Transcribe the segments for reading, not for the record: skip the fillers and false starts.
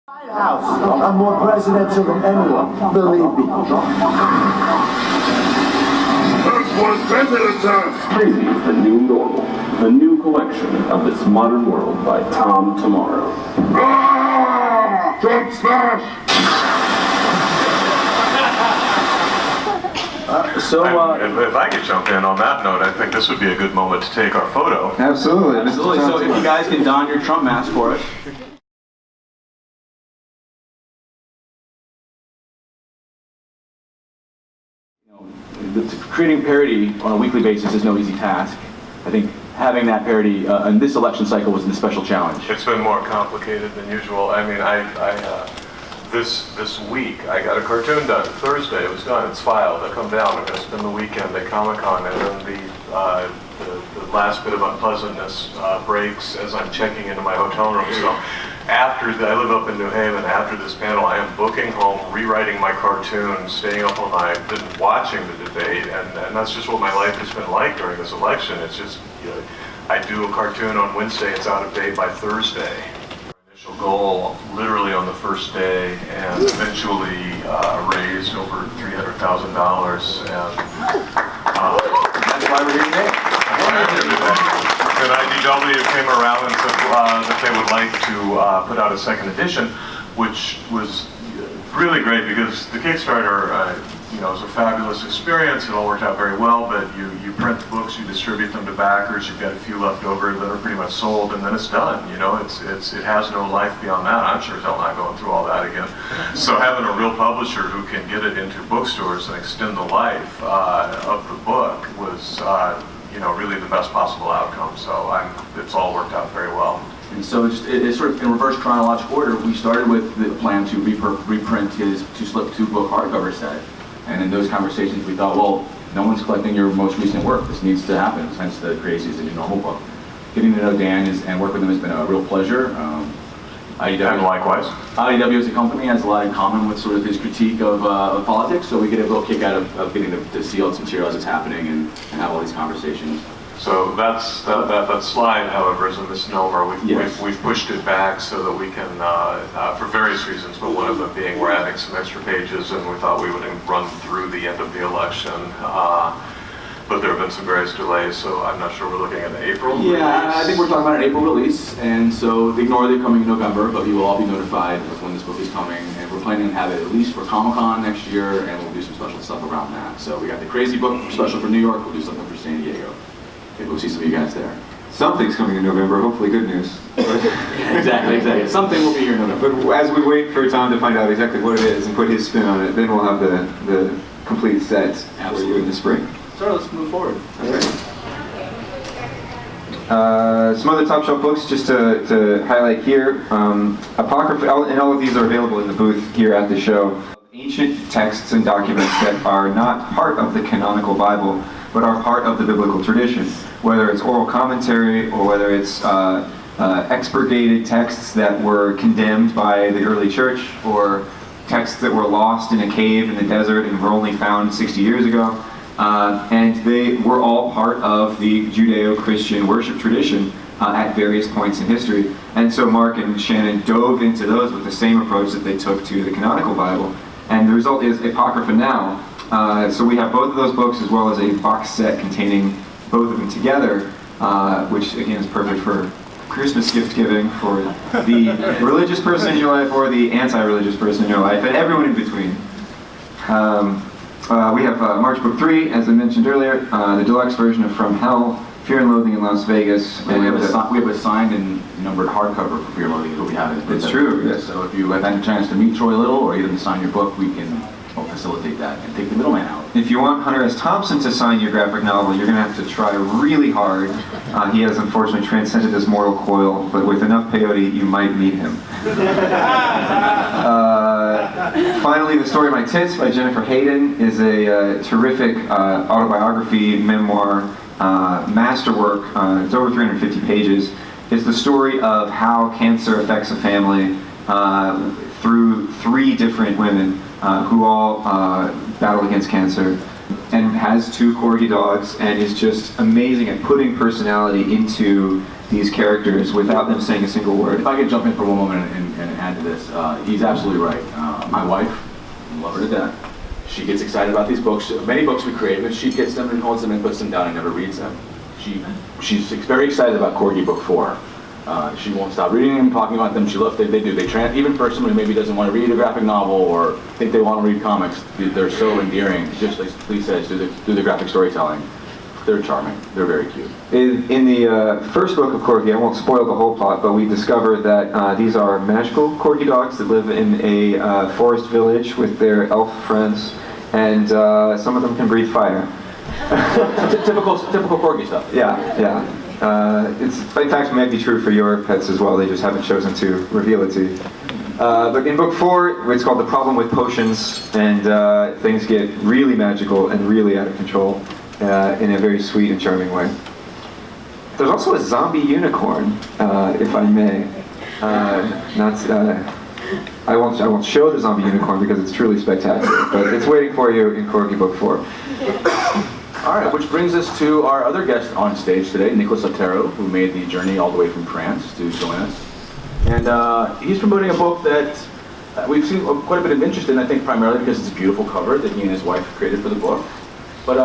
White House. I'm more presidential than anyone, believe me. That's one tenth at a time. Crazy is the new normal. The new collection of This Modern World by Tom Tomorrow. Ah! Trump smash! If I could jump in on that note, I think this would be a good moment to take our photo. Absolutely. Absolutely. So if you guys can don your Trump mask for us. Creating parity on a weekly basis is no easy task. I think having that parity in this election cycle was a special challenge. It's been more complicated than usual. I mean, this week I got a cartoon done. Thursday it was done. It's filed. I come down. I'm going to spend the weekend at Comic-Con, and then the last bit of unpleasantness breaks as I'm checking into my hotel room. So I live up in New Haven. After this panel, I am booking home, rewriting my cartoon, staying up all night, then watching the debate, and that's just what my life has been like during this election. It's just, I do a cartoon on Wednesday, it's out of date by Thursday. Initial goal, literally on the first day, and eventually raised over $300,000, and That's why we're here today. And IDW came around and said that they would like to put out a second edition, which was really great because the Kickstarter, is a fabulous experience. It all worked out very well, but you print the books, you distribute them to backers, you've got a few left over that are pretty much sold, and then it's done. It has no life beyond that. I'm sure I'm not going through all that again. So having a real publisher who can get it into bookstores and extend the life of the book was really the best possible outcome. So it's all worked out very well. And so it's sort of in reverse chronological order. We started with the plan to reprint his two-book hardcover set. And in those conversations we thought, well, no one's collecting your most recent work. This needs to happen, hence the Crazy is the New Normal book. Getting to know Dan and work with him has been a real pleasure. IDW, And likewise. IDW as a company has a lot in common with sort of his critique of politics, so we get a real kick out of getting to see all this material as it's happening and have all these conversations. So that slide, however, is a misnomer. Yes. We've pushed it back so that we can, for various reasons, but one of them being we're adding some extra pages, and we thought we would run through the end of the election. But there have been some various delays, so I'm not sure we're looking at an April release. I think we're talking about an April release, and so ignore the coming in November, but you will all be notified of when this book is coming, and we're planning to have it at least for Comic-Con next year, and we'll do some special stuff around that. So we got the Crazy book special for New York, we'll do something for San Diego. Maybe we'll see some of you guys there. Something's coming in November, hopefully good news. Exactly. Something will be here in November. But as we wait for Tom to find out exactly what it is and put his spin on it, then we'll have the complete set for you in the spring. So let's move forward. Okay. Some other top shelf books just to highlight here. Apocrypha, and all of these are available in the booth here at the show. Ancient texts and documents that are not part of the canonical Bible, but are part of the biblical tradition. Whether it's oral commentary or whether it's expurgated texts that were condemned by the early church, or texts that were lost in a cave in the desert and were only found 60 years ago. And they were all part of the Judeo-Christian worship tradition at various points in history. And so Mark and Shannon dove into those with the same approach that they took to the canonical Bible. And the result is Apocrypha Now. So we have both of those books as well as a box set containing both of them together, which again is perfect for Christmas gift giving for the religious person in your life or the anti-religious person in your life, and everyone in between. We have March Book 3, as I mentioned earlier, the deluxe version of From Hell, Fear and Loathing in Las Vegas. And we have a signed and numbered hardcover for Fear and Loathing that we have. It's true, yes. So if you have had a chance to meet Troy Little or even sign your book, we can help facilitate that and take the middleman out. If you want Hunter S. Thompson to sign your graphic novel, you're going to have to try really hard. He has unfortunately transcended this mortal coil, but with enough peyote, you might meet him. Finally, The Story of My Tits by Jennifer Hayden is a terrific autobiography, memoir, masterwork. It's over 350 pages. It's the story of how cancer affects a family through 3 different women who all battle against cancer, and has 2 corgi dogs, and is just amazing at putting personality into these characters without them saying a single word. If I could jump in for one moment and add to this, he's absolutely right. My wife, I love her to death. She gets excited about these books. Many books we create, but she gets them and holds them and puts them down and never reads them. She's very excited about Corgi Book 4. She won't stop reading them, talking about them. She loves they do. Even for someone who maybe doesn't want to read a graphic novel or think they want to read comics, they're so endearing. Just like Lee says, do the graphic storytelling. They're charming. They're very cute. In the first book of Corgi, I won't spoil the whole plot, but we discover that these are magical Corgi dogs that live in a forest village with their elf friends, and some of them can breathe fire. Typical Corgi stuff. Yeah. It's in fact might be true for your pets as well. They just haven't chosen to reveal it to you. But in book 4, it's called The Problem with Potions, and things get really magical and really out of control in a very sweet and charming way. There's also a zombie unicorn, if I may. I won't show the zombie unicorn because it's truly spectacular, but it's waiting for you in Corgi Book 4. All right, which brings us to our other guest on stage today, Nicolas Otero, who made the journey all the way from France to join us. And he's promoting a book that we've seen quite a bit of interest in, I think primarily because it's a beautiful cover that he and his wife created for the book. But,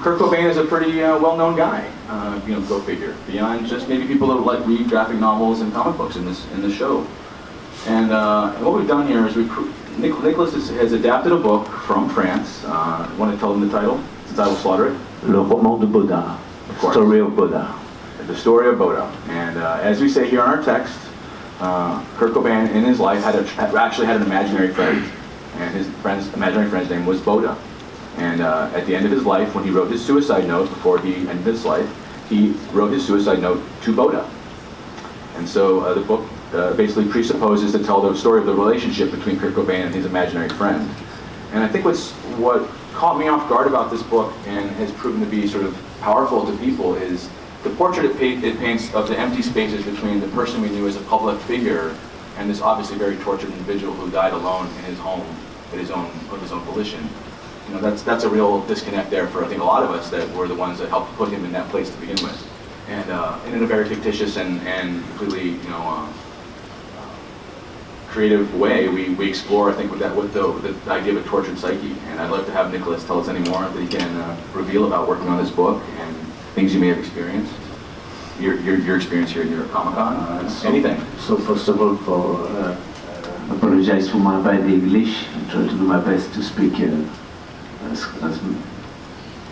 Kurt Cobain is a pretty well-known guy, go figure, beyond just maybe people that like read graphic novels and comic books in the show. And what we've done here is Nicolas has adapted a book from France. Want to tell them the title? Since I will slaughter it. Le roman de Boda. Story of Boda. The story of Boda. And as we say here in our text, Kurt Cobain in his life actually had an imaginary friend, and his imaginary friend's name was Boda. And at the end of his life, when he wrote his suicide note before he ended his life, he wrote his suicide note to Boda. And so the book basically presupposes to tell the story of the relationship between Kurt Cobain and his imaginary friend. And I think what caught me off guard about this book and has proven to be sort of powerful to people is the portrait it paints of the empty spaces between the person we knew as a public figure and this obviously very tortured individual who died alone in his home of his own volition. That's a real disconnect there for I think a lot of us that were the ones that helped put him in that place to begin with. And in a very fictitious and completely creative way, we explore, I think, with the idea of a tortured psyche. And I'd like to have Nicolas tell us any more that he can reveal about working on this book and things you may have experienced. Your experience here at Comic-Con, anything. So first of all, for apologize for my bad English. I try to do my best to speak as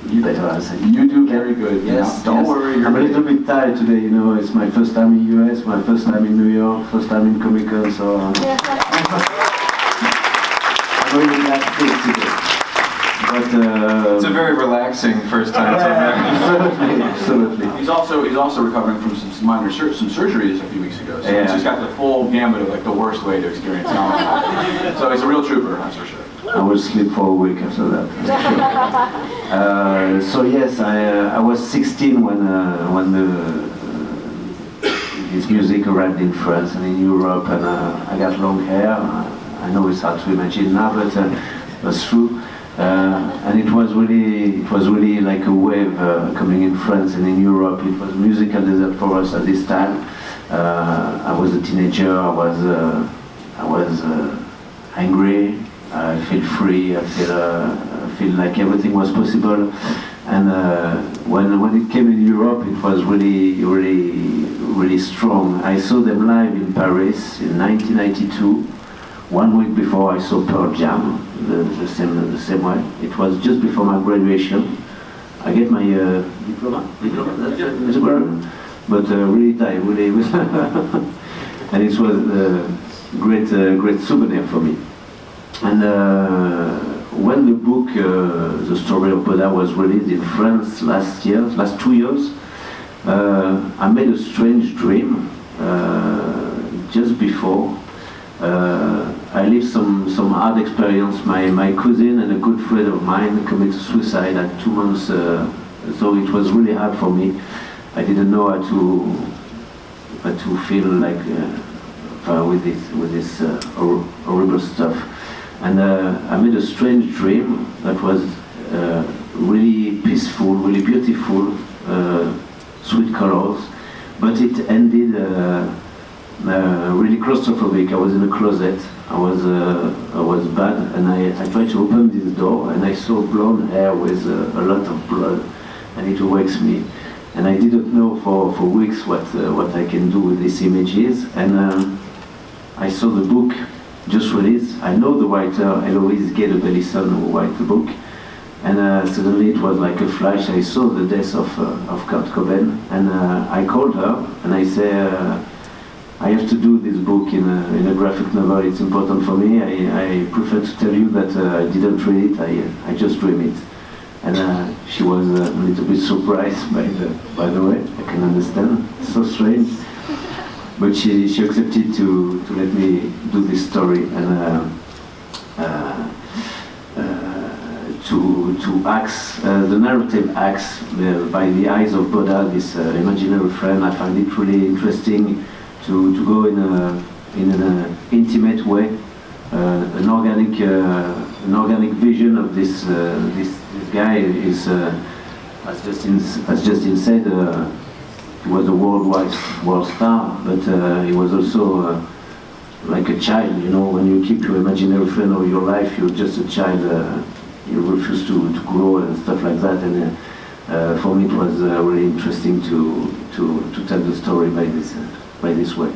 better as you do very good. Yes, don't worry. I'm a little bit tired today. It's my first time in US, my first time in New York, first time in Comic-Con, so I'm really glad to speak today. But It's a very relaxing first time. Absolutely. He's also recovering from some minor surgeries a few weeks ago. So he's just got the full gamut of the worst way to experience Comic-Con. So he's a real trooper, that's for sure. I will sleep for a week after that. So yes, I was 16 when his music arrived in France and in Europe, and I got long hair. I know it's hard to imagine now, but it was true. And it was really like a wave coming in France and in Europe. It was musical desert for us at this time. I was a teenager. I was angry. I feel free. I feel like everything was possible. And when it came in Europe, it was really strong. I saw them live in Paris in 1992. 1 week before I saw Pearl Jam, the same way. It was just before my graduation. I get my diploma, but really tired, really. And it was a great souvenir for me. And when the book, The Story of Boda, was released in France last 2 years, I made a strange dream just before. I lived some hard experience. My cousin and a good friend of mine committed suicide at 2 months, so it was really hard for me. I didn't know how to feel like with this horrible stuff. And I made a strange dream that was really peaceful, really beautiful, sweet colors. but it ended really claustrophobic. I was in a closet. I was bad, and I tried to open this door, and I saw blonde hair with a lot of blood, and it wakes me. And I didn't know for weeks what I can do with these images. And I saw the book just released. I know the writer, Eloise Gade-Bellison, who wrote the book. And suddenly it was like a flash. I saw the death of Kurt Cobain, and I called her and I said, I have to do this book in a graphic novel. It's important for me. I prefer to tell you that I didn't read it. I just dreamed it. And she was a little bit surprised by the way. I can understand. It's so strange. But she accepted to let me do this story and to acts, the narrative acts by the eyes of Buddha, this imaginary friend. I find it really interesting to go in an intimate way, an organic vision of this guy is, as Justin said, he was a world star, but he was also like a child. You know, when you keep your imaginary friend all your life, you're just a child. You refuse to grow and stuff like that. And for me, it was really interesting to tell the story by this way.